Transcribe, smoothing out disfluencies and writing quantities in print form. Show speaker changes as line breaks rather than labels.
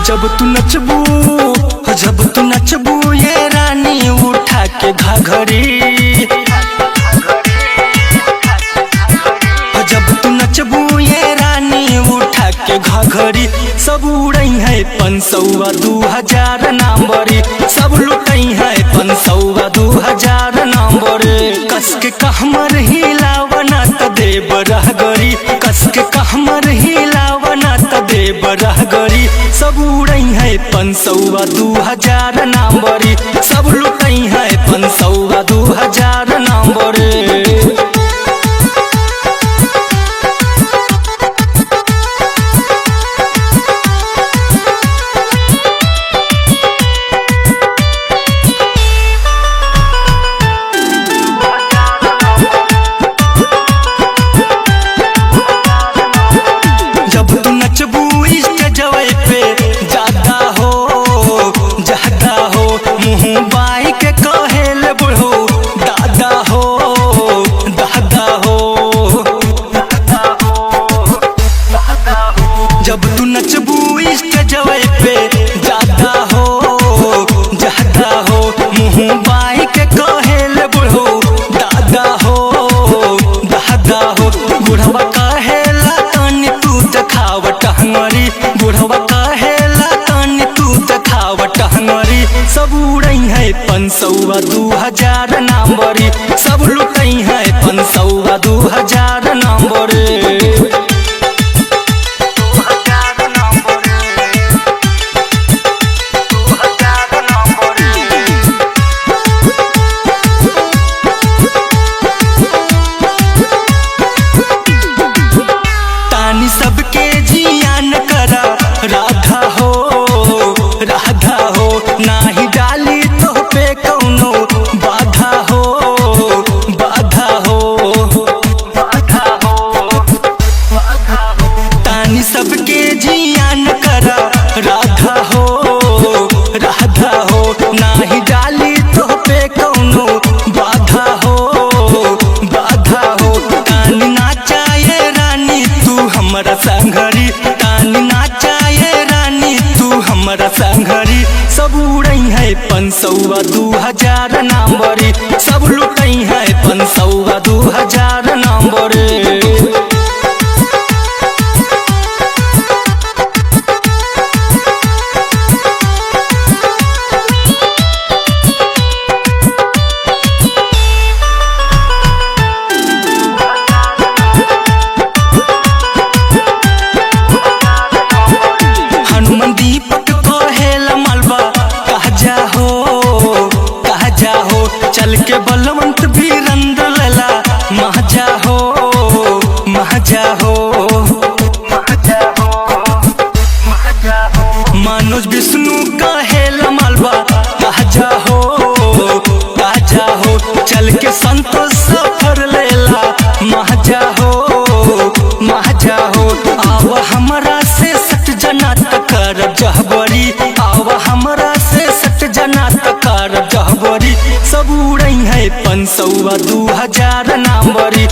जब तू नचबू ये रानी उठा के घाघरी। जब तू नचबू ये रानी उठा के घाघरी। सब उड़ई है 500 2000 नंबरी। सब लुटई है 500 2000 नंबरी। कस के कहमर हिलावना त देव रहगरी। कस के कहमर हिलावना त देव रहगरी। सब उड़ई है 500 2000 नंबरी। सब लुटई है 500 2000 नंबरी। जब तू नचबू स्टेजवे पे जादा हो मुँह बाई के कहेल बुढ़ो दादा हो। बुढ़वा कहेला तनी तू देखावट हंगरी। बुढ़वा कहेला तनी तू देखावट हंगरी। सब उड़ई है 500 2000 नंबरी। सब लुटई है 500 2000 नंबरी। सबके जियान करा राधा हो नाही डाली तो पे कौनो बाधा हो। तानी सबके जियान करा राधा हो नाही डाली तो पे कौनो बाधा हो। तानी नाचाए रानी तू हमरा संघरी। तानी नाचाए रानी तू हमरा संघरी। सब उड़ई है 500 2000 नंबरी। सब लुटई है 500 2000 नंबरी। चल के बलवंत वीरेंद्र लला महजा हो। मनोज विष्णु कहेल मलबा ताजा हो। चल के संतोष सफर लेला महजा हो। आव हमरा से सट जना तकर जहबरी। आव हमरा से सट जना तकर जहबरी। सब उड़ई है 500 2000 नंबरी।